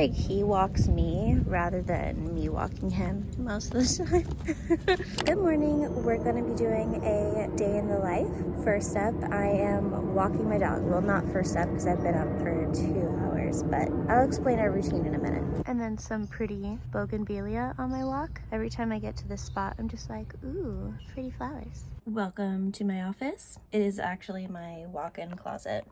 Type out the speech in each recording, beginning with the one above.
like he walks me rather than me walking him most of the time. Good morning. We're going to be doing a day in the life. First up, I am walking my dog. Well, not first up because I've been up for 2 hours, but I'll explain our routine in a minute. And then some pretty bougainvillea on my walk. Every time I get to this spot, I'm just like, ooh, pretty flowers. Welcome to my office. It is actually my walk-in closet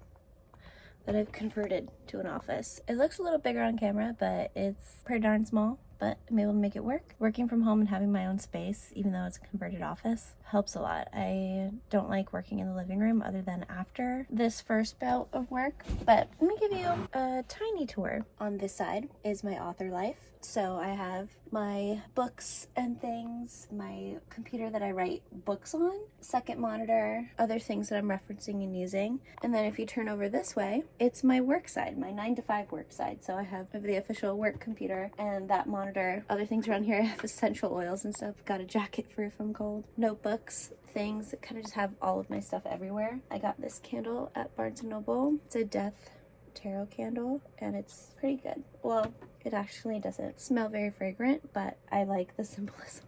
that I've converted to an office. It looks a little bigger on camera, but it's pretty darn small, but I'm able to make it work. Working from home and having my own space, even though it's a converted office, helps a lot. I don't like working in the living room other than after this first bout of work, but let me give you a tiny tour. On this side is my author life. So I have my books and things, my computer that I write books on, second monitor, other things that I'm referencing and using. And then if you turn over this way, it's my work side, my 9 to 5 work side. So I have the official work computer and that monitor. Other things around here, I have essential oils and stuff. Got a jacket for if I'm cold. Notebooks, things, kind of just have all of my stuff everywhere. I got this candle at Barnes & Noble. It's a death tarot candle and it's pretty good. Well, it actually doesn't smell very fragrant, but I like the symbolism.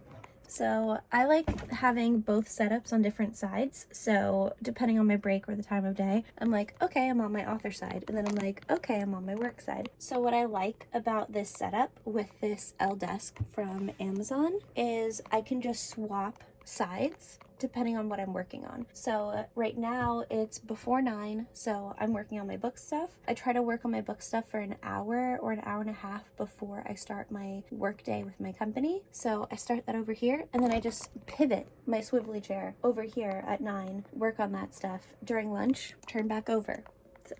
So I like having both setups on different sides. So depending on my break or the time of day, I'm like, okay, I'm on my author side. And then I'm like, okay, I'm on my work side. So what I like about this setup with this L desk from Amazon is I can just swap sides depending on what I'm working on. So right now it's before 9, so I'm working on my book stuff. I try to work on my book stuff for an hour or an hour and a half before I start my work day with my company. So I start that over here and then I just pivot my swivelly chair over here at 9, work on that stuff. During lunch, turn back over.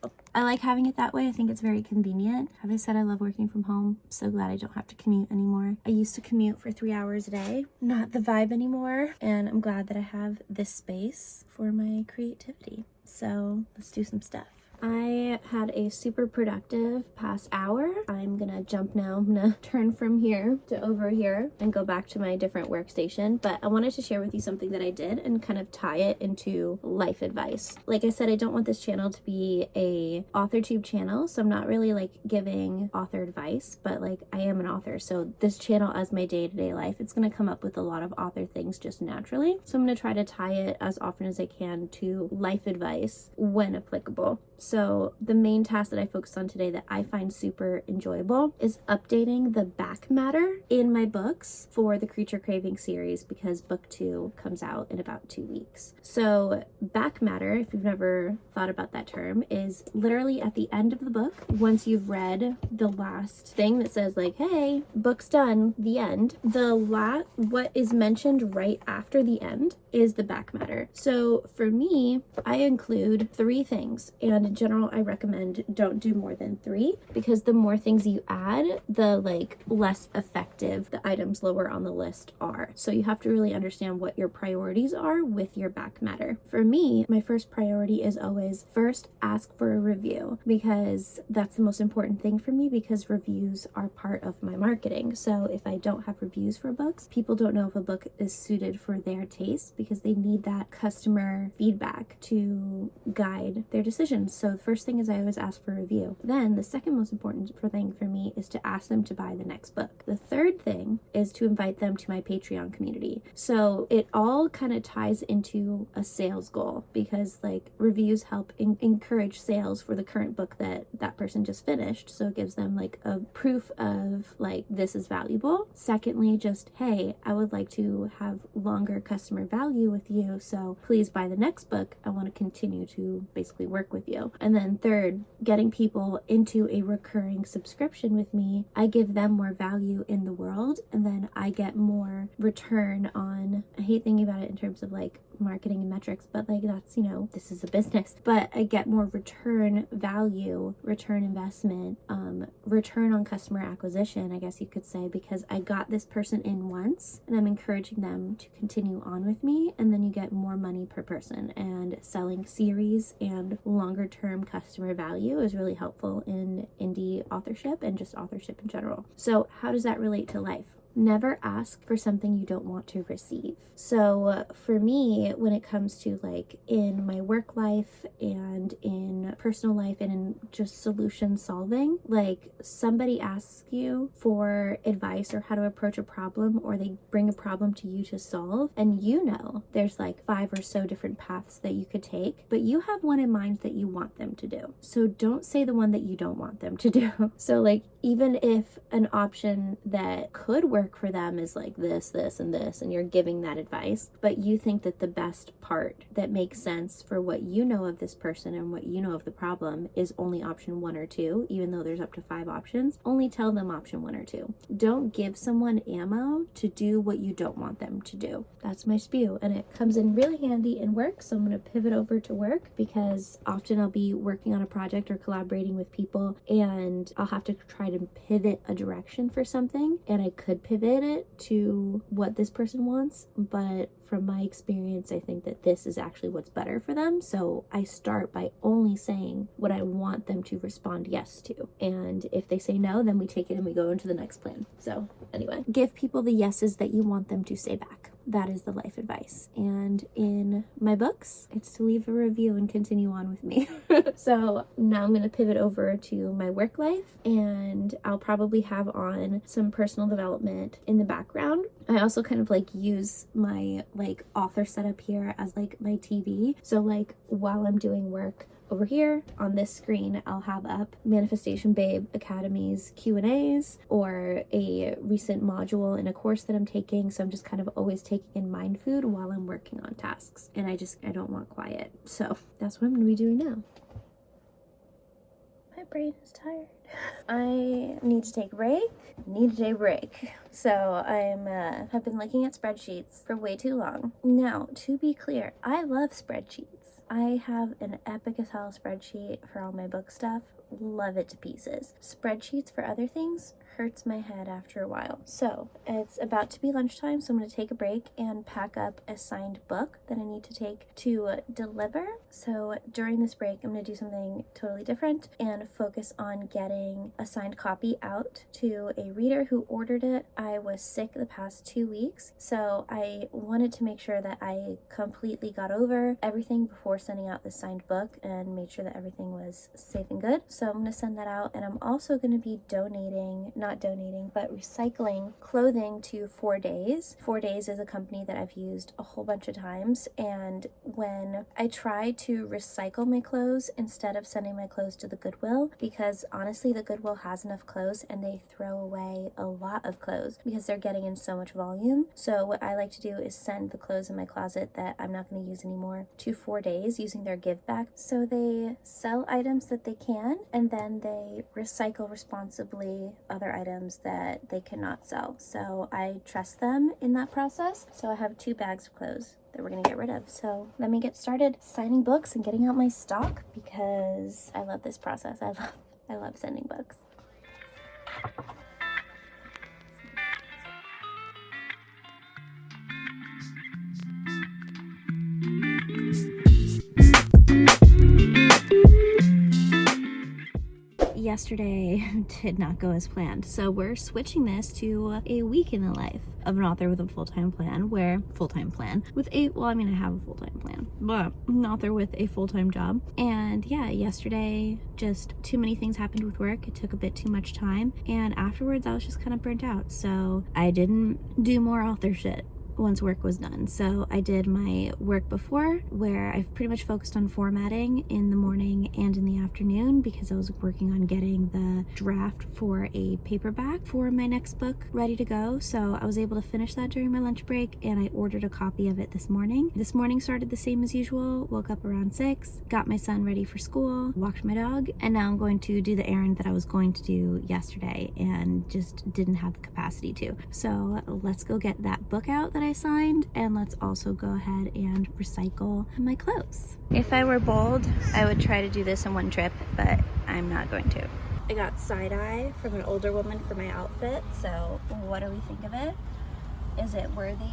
So I like having it that way. I think it's very convenient. As I said, I love working from home. I'm so glad I don't have to commute anymore. I used to commute for 3 hours a day. Not the vibe anymore. And I'm glad that I have this space for my creativity. So let's do some stuff. I had a super productive past hour. I'm gonna jump now. I'm gonna turn from here to over here and go back to my different workstation. But I wanted to share with you something that I did and kind of tie it into life advice. Like I said, I don't want this channel to be a AuthorTube channel, so I'm not really like giving author advice, but like I am an author. So this channel as my day-to-day life, it's gonna come up with a lot of author things just naturally. So I'm gonna try to tie it as often as I can to life advice when applicable. So the main task that I focused on today that I find super enjoyable is updating the back matter in my books for the Creature Craving series because book 2 comes out in about 2 weeks. So back matter, if you've never thought about that term, is literally at the end of the book, once you've read the last thing that says like, hey, book's done, the end, what is mentioned right after the end is the back matter. So for me, I include 3 things, and in general, I recommend don't do more than 3 because the more things you add, the like less effective the items lower on the list are. So you have to really understand what your priorities are with your back matter. For me, my first priority is always first ask for a review because that's the most important thing for me because reviews are part of my marketing. So if I don't have reviews for books, people don't know if a book is suited for their taste because they need that customer feedback to guide their decisions. So the first thing is I always ask for a review. Then the second most important thing for me is to ask them to buy the next book. The third thing is to invite them to my Patreon community. So it all kind of ties into a sales goal because like reviews help encourage sales for the current book that person just finished. So it gives them like a proof of like this is valuable. Secondly, just hey, I would like to have longer customer value with you. So please buy the next book. I want to continue to basically work with you. And then third, getting people into a recurring subscription with me. I give them more value in the world and then I get more return on, I hate thinking about it in terms of like marketing and metrics, but like that's, you know, this is a business, but I get more return value, return investment, return on customer acquisition, I guess you could say, because I got this person in once and I'm encouraging them to continue on with me, and then you get more money per person, and selling series and longer term customer value is really helpful in indie authorship and just authorship in general. So how does that relate to life? Never ask for something you don't want to receive. So for me, when it comes to like in my work life and in personal life and in just solution solving, like somebody asks you for advice or how to approach a problem, or they bring a problem to you to solve, and you know there's like 5 or so different paths that you could take, but you have one in mind that you want them to do. So don't say the one that you don't want them to do. So like even if an option that could work for them is like this, and this, and you're giving that advice, but you think that the best part that makes sense for what you know of this person and what you know of the problem is only option 1 or 2, even though there's up to 5 options, only tell them option 1 or 2. Don't give someone ammo to do what you don't want them to do. That's my spew, and it comes in really handy in work. So I'm going to pivot over to work because often I'll be working on a project or collaborating with people, and I'll have to try to pivot a direction for something, and I could pivot it to what this person wants, but from my experience, I think that this is actually what's better for them. So I start by only saying what I want them to respond yes to. And if they say no, then we take it and we go into the next plan. So anyway, give people the yeses that you want them to say back. That is the life advice. And in my books, it's to leave a review and continue on with me. So now I'm going to pivot over to my work life, and I'll probably have on some personal development in the background. I also kind of like use my like author setup here as like my TV. So like while I'm doing work, over here on this screen, I'll have up Manifestation Babe Academy's Q&As or a recent module in a course that I'm taking. So I'm just kind of always taking in mind food while I'm working on tasks. And I don't want quiet. So that's what I'm going to be doing now. My brain is tired. I need to take a break. So have been looking at spreadsheets for way too long. Now, to be clear, I love spreadsheets. I have an epic as hell spreadsheet for all my book stuff. Love it to pieces. Spreadsheets for other things hurts my head after a while. So it's about to be lunchtime, so I'm going to take a break and pack up a signed book that I need to take to deliver. So during this break, I'm going to do something totally different and focus on getting a signed copy out to a reader who ordered it. I was sick the past 2 weeks, so I wanted to make sure that I completely got over everything before sending out the signed book and made sure that everything was safe and good. So I'm going to send that out, and I'm also going to be recycling clothing to 4 Days. 4 Days is a company that I've used a whole bunch of times, and when I try to recycle my clothes instead of sending my clothes to the Goodwill, because honestly the Goodwill has enough clothes and they throw away a lot of clothes because they're getting in so much volume. So what I like to do is send the clothes in my closet that I'm not going to use anymore to 4 Days using their give back. So they sell items that they can, and then they recycle responsibly other items that they cannot sell. So I trust them in that process. So I have 2 bags of clothes that we're gonna get rid of. So let me get started signing books and getting out my stock, because I love this process. I love sending books. Yesterday did not go as planned. So we're switching this to a week in the life of an author with a full-time plan, I have a full-time plan, but an author with a full-time job. And yeah, yesterday just too many things happened with work. It took a bit too much time, and afterwards I was just kind of burnt out. So I didn't do more author shit once work was done. So I did my work before, where I've pretty much focused on formatting in the morning and in the afternoon, because I was working on getting the draft for a paperback for my next book ready to go. So I was able to finish that during my lunch break, and I ordered a copy of it this morning. This morning started the same as usual. Woke up around 6, got my son ready for school, walked my dog, and now I'm going to do the errand that I was going to do yesterday and just didn't have the capacity to. So let's go get that book out that I signed, and let's also go ahead and recycle my clothes. If I were bold, I would try to do this in one trip, but I'm not going to. I got side-eye from an older woman for my outfit, so what do we think of it? Is it worthy?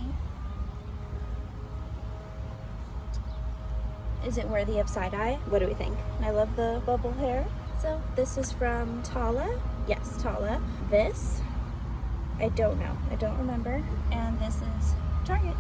Is it worthy of side-eye? What do we think? I love the bubble hair. So this is from Tala. Yes, Tala. This I don't know. I don't remember. And this is Target.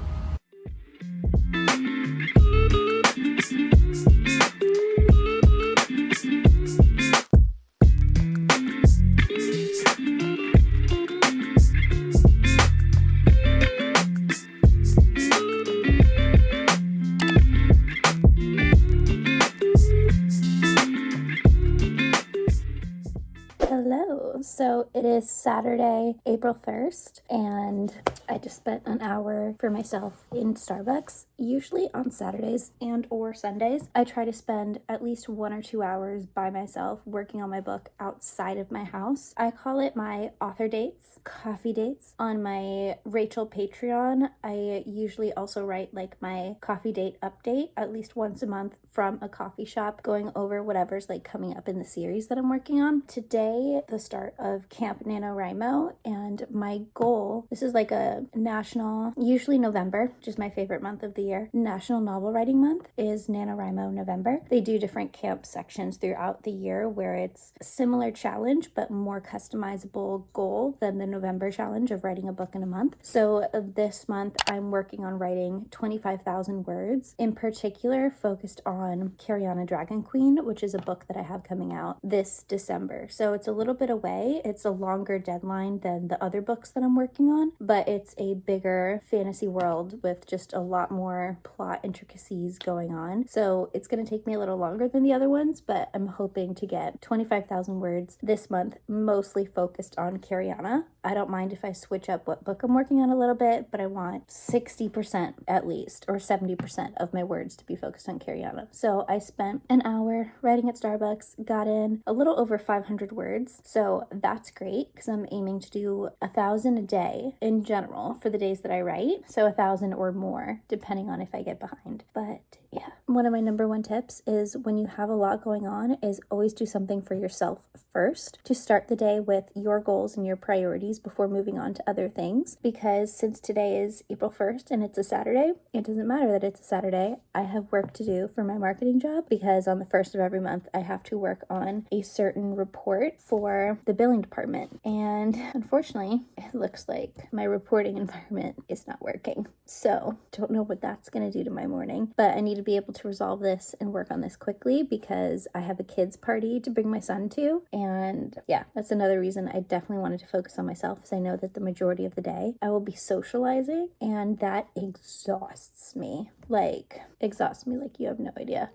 Hello. So it is Saturday, April 1st, and I just spent an hour for myself in Starbucks. Usually on Saturdays and or Sundays, I try to spend at least 1 or 2 hours by myself working on my book outside of my house. I call it my author dates, coffee dates. On my Rachel Patreon, I usually also write like my coffee date update at least once a month from a coffee shop, going over whatever's like coming up in the series that I'm working on. Today, the start of Camp NaNoWriMo, and my goal, this is like a national, usually November, which is my favorite month of the year, National Novel Writing Month is NaNoWriMo November. They do different camp sections throughout the year where it's a similar challenge but more customizable goal than the November challenge of writing a book in a month. So this month I'm working on writing 25,000 words, in particular focused on Cariana Dragon Queen, which is a book that I have coming out this December. So it's a little bit away. It's a longer deadline than the other books that I'm working on, but it's a bigger fantasy world with just a lot more plot intricacies going on. So it's going to take me a little longer than the other ones, but I'm hoping to get 25,000 words this month, mostly focused on Cariana. I don't mind if I switch up what book I'm working on a little bit, but I want 60% at least, or 70% of my words to be focused on Cariana. So I spent an hour writing at Starbucks, got in a little over 500 words. So that's great because I'm aiming to do 1,000 a day in general for the days that I write. So 1,000 or more, depending on if I get behind. But yeah, one of my number one tips is when you have a lot going on is always do something for yourself first, to start the day with your goals and your priorities before moving on to other things. Because since today is April 1st and it's a Saturday, it doesn't matter that it's a Saturday. I have work to do for my marketing job because on the 1st of every month, I have to work on a certain report for the billing department. And unfortunately, it looks like my reporting environment is not working. So don't know what that's going to do to my morning, but I need to be able to resolve this and work on this quickly because I have a kids party to bring my son to. And yeah, that's another reason I definitely wanted to focus on myself, because I know that the majority of the day I will be socializing, and that exhausts me. Like you have no idea.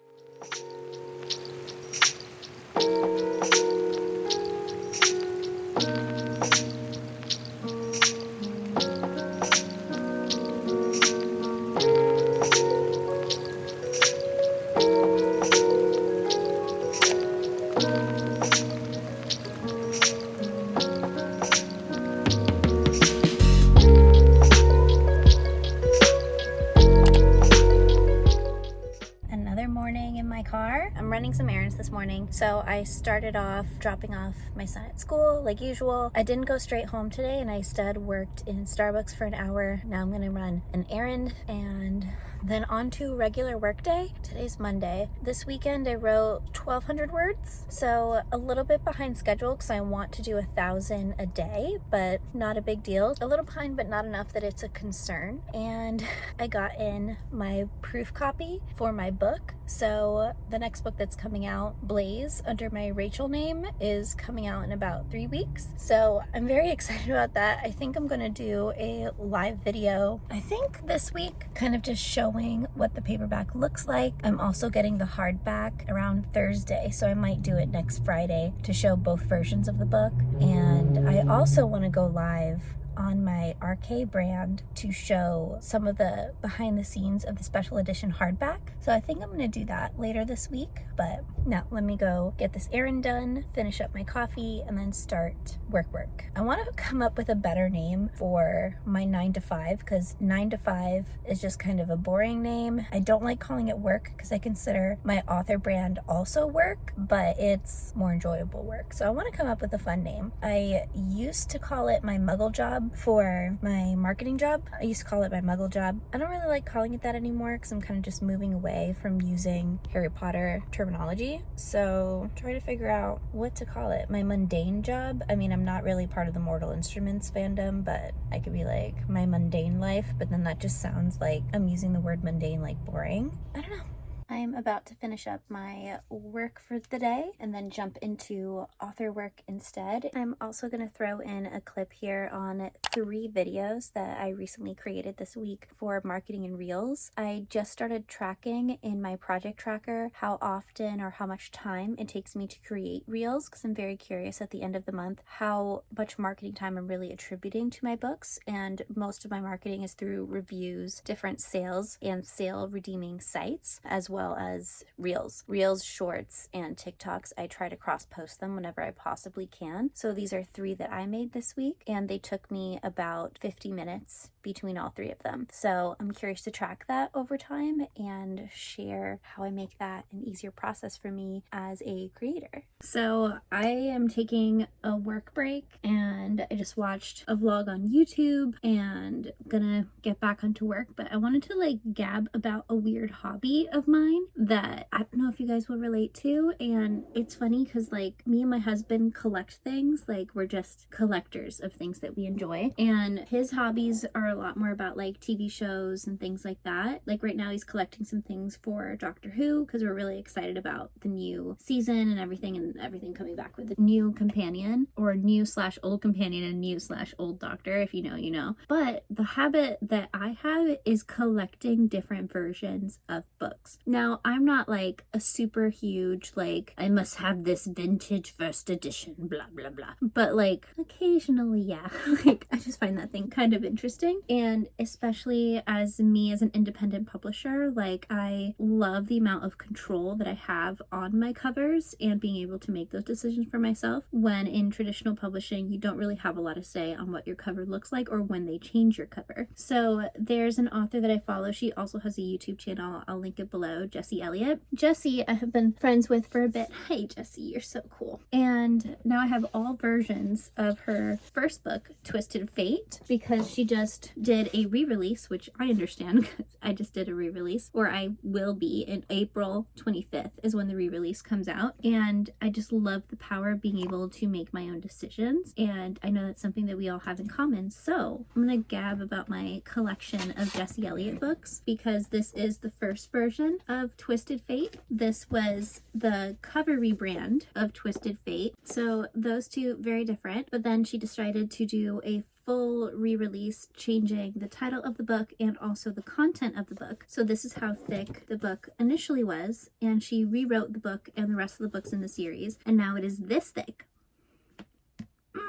Car. I'm running some errands this morning, so I started off dropping off my son at school like usual. I didn't go straight home today, and I instead worked in Starbucks for an hour. Now I'm gonna run an errand and then on to regular work day. Today's Monday. This weekend I wrote 1,200 words, so a little bit behind schedule because I want to do 1,000 a day, but not a big deal. A little behind, but not enough that it's a concern. And I got in my proof copy for my book. So the next book that's coming out, Blaze, under my Rachel name, is coming out in about 3 weeks. So I'm very excited about that. I think I'm gonna do a live video, I think this week, kind of just showing what the paperback looks like. I'm also getting the hardback around Thursday, so I might do it next Friday to show both versions of the book. And I also want to go live on my RK brand to show some of the behind the scenes of the special edition hardback. So I think I'm gonna do that later this week, but now let me go get this errand done, finish up my coffee, and then start work. I want to come up with a better name for my 9 to 5, because 9 to 5 is just kind of a boring name. I don't like calling it work because I consider my author brand also work, but it's more enjoyable work. So I want to come up with a fun name. I used to call it my muggle job writing for my marketing job. I used to call it my muggle job. I don't really like calling it that anymore because I'm kind of just moving away from using Harry Potter terminology. So trying to figure out what to call it. My mundane job. I mean, I'm not really part of the Mortal Instruments fandom, but I could be like my mundane life, but then that just sounds like I'm using the word mundane like boring. I don't know. I'm about to finish up my work for the day and then jump into author work instead. I'm also going to throw in a clip here on 3 videos that I recently created this week for marketing and reels. I just started tracking in my project tracker how often or how much time it takes me to create reels because I'm very curious at the end of the month how much marketing time I'm really attributing to my books, and most of my marketing is through reviews, different sales and sale redeeming sites, as well as reels, shorts, and TikToks. I try to cross post them whenever I possibly can. So these are 3 that I made this week, and they took me about 50 minutes between all 3 of them. So I'm curious to track that over time and share how I make that an easier process for me as a creator. So I am taking a work break and I just watched a vlog on YouTube and gonna get back onto work, but I wanted to like gab about a weird hobby of mine that I don't know if you guys will relate to. And it's funny because like me and my husband collect things, like we're just collectors of things that we enjoy, and his hobbies are a lot more about like TV shows and things like that. Like right now he's collecting some things for Doctor Who because we're really excited about the new season and everything coming back with the new companion, or new/old companion and new/old Doctor. If you know, you know. But the habit that I have is collecting different versions of books. Now, I'm not like a super huge, like, I must have this vintage first edition, blah, blah, blah. But like, occasionally, yeah, like, I just find that thing kind of interesting. And especially as me as an independent publisher, like, I love the amount of control that I have on my covers and being able to make those decisions for myself. When in traditional publishing, you don't really have a lot of say on what your cover looks like or when they change your cover. So there's an author that I follow. She also has a YouTube channel. I'll link it below. Jessie Elliott. Jessie, I have been friends with for a bit. Hey, Jessie, you're so cool. And now I have all versions of her first book, Twisted Fate, because she just did a re-release, which I understand because I just did a re-release, or I will be in April 25th is when the re-release comes out. And I just love the power of being able to make my own decisions. And I know that's something that we all have in common. So I'm going to gab about my collection of Jessie Elliott books because this is the first version of Twisted Fate. This was the cover rebrand of Twisted Fate. So those 2 very different, but then she decided to do a full re-release, changing the title of the book and also the content of the book. So this is how thick the book initially was, and she rewrote the book and the rest of the books in the series, and now it is this thick.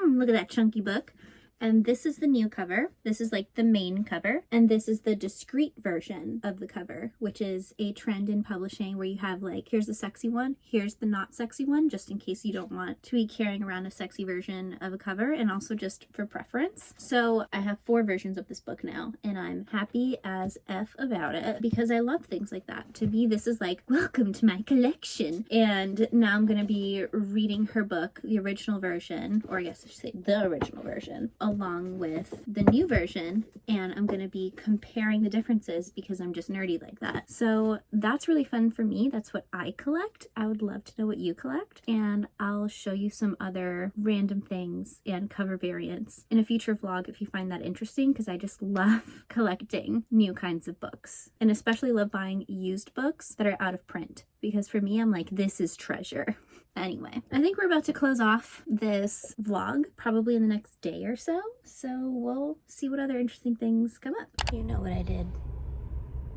Look at that chunky book. And this is the new cover. This is like the main cover. And this is the discreet version of the cover, which is a trend in publishing where you have like, here's the sexy one, here's the not sexy one, just in case you don't want to be carrying around a sexy version of a cover, and also just for preference. So I have 4 versions of this book now, and I'm happy as F about it because I love things like that. To me, this is like, welcome to my collection. And now I'm gonna be reading her book, the original version, or I guess I should say the original version, along with the new version, and I'm going to be comparing the differences because I'm just nerdy like that. So that's really fun for me. That's what I collect. I would love to know what you collect, and I'll show you some other random things and cover variants in a future vlog if you find that interesting, because I just love collecting new kinds of books, and especially love buying used books that are out of print, because for me, I'm like, this is treasure. Anyway, I think we're about to close off this vlog probably in the next day or so. So we'll see what other interesting things come up. You know what I did.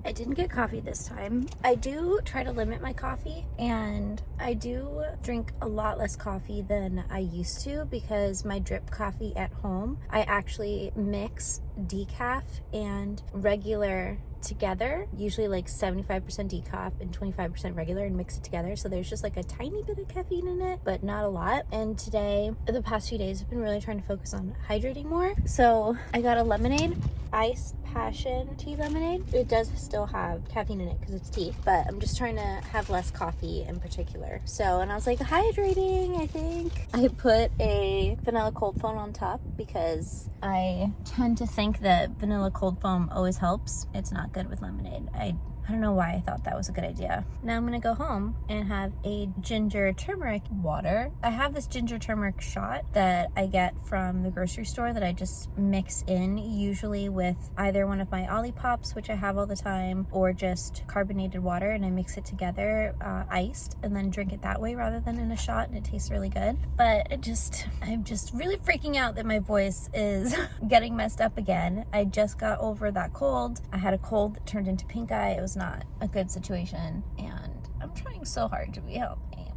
I didn't get coffee this time. I do try to limit my coffee, and I do drink a lot less coffee than I used to because my drip coffee at home, I actually mix decaf and regular together, usually like 75% decaf and 25% regular, and mix it together. So there's just like a tiny bit of caffeine in it, but not a lot. And today, the past few days, I've been really trying to focus on hydrating more. So I got a lemonade, iced passion tea lemonade. It does still have caffeine in it because it's tea, but I'm just trying to have less coffee in particular. So, and I was like, hydrating, I think. I put a vanilla cold foam on top because I tend to think that vanilla cold foam always helps. It's not good with lemonade. I don't know why I thought that was a good idea. Now I'm gonna go home and have a ginger turmeric water. I have this ginger turmeric shot that I get from the grocery store that I just mix in, usually with either one of my Olipops, which I have all the time, or just carbonated water, and I mix it together, iced, and then drink it that way rather than in a shot, and it tastes really good. But I'm just really freaking out that my voice is getting messed up again. I just got over that cold. I had a cold that turned into pink eye. It was not a good situation, and I'm trying so hard to be healthy.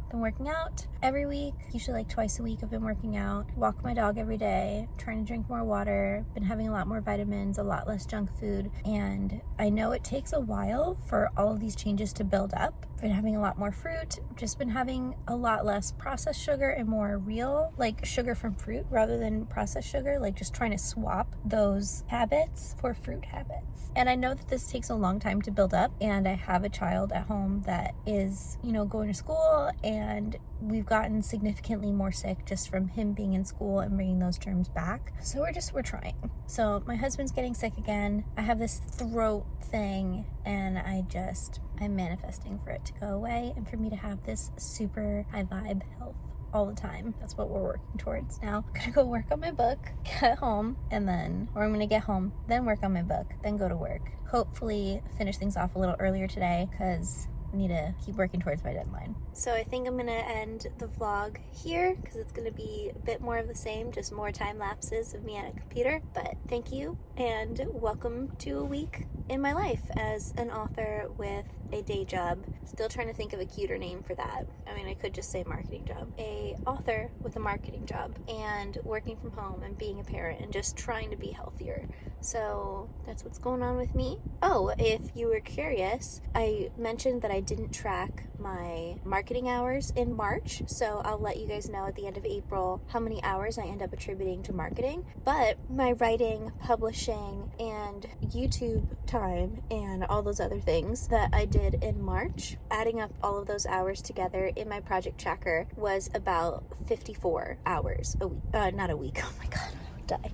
Been working out every week, usually like twice a week. I've been working out, walk my dog every day, trying to drink more water, been having a lot more vitamins, a lot less junk food. And I know it takes a while for all of these changes to build up. Been having a lot more fruit, just been having a lot less processed sugar and more real, like sugar from fruit rather than processed sugar, like just trying to swap those habits for fruit habits. And I know that this takes a long time to build up, and I have a child at home that is, you know, going to school, and we've gotten significantly more sick just from him being in school and bringing those germs back. So we're trying. So my husband's getting sick again. I have this throat thing, and I'm manifesting for it to go away and for me to have this super high vibe health all the time. That's what we're working towards now. I'm gonna go work on my book, get home, I'm gonna get home, then work on my book, then go to work. Hopefully finish things off a little earlier today because I need to keep working towards my deadline. So I think I'm gonna end the vlog here because it's gonna be a bit more of the same, just more time lapses of me at a computer. But thank you and welcome to a week in my life as an author with a day job. Still trying to think of a cuter name for that. I mean, I could just say marketing job. A author with a marketing job and working from home and being a parent and just trying to be healthier. So that's what's going on with me. Oh, if you were curious, I mentioned that I didn't track my marketing hours in March, so I'll let you guys know at the end of April how many hours I end up attributing to marketing. But my writing, publishing, and YouTube time and all those other things that I did in March, adding up all of those hours together in my project tracker was about 54 hours a week. Not a week, oh my god, I'll die.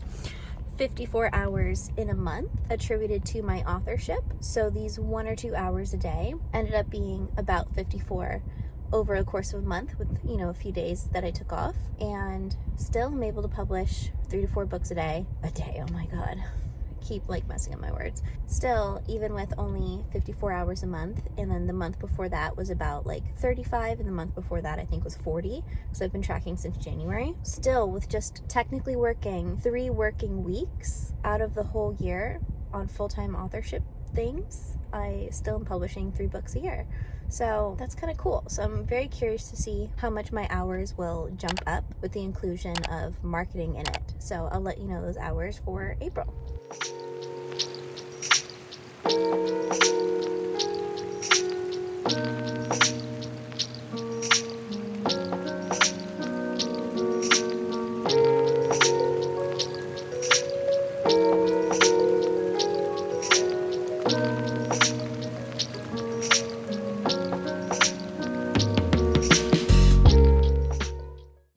54 hours in a month attributed to my authorship. So these 1 or 2 hours a day ended up being about 54 over a course of a month with, you know, a few days that I took off. And still I'm able to publish 3 to 4 books a day, oh my god. Keep like messing up my words. Still, even with only 54 hours a month, and then the month before that was about like 35, and the month before that I think was 40, so I've been tracking since January. Still, with just technically working 3 working weeks out of the whole year on full-time authorship things, I still am publishing 3 books a year. So that's kind of cool. So I'm very curious to see how much my hours will jump up with the inclusion of marketing in it. So I'll let you know those hours for April.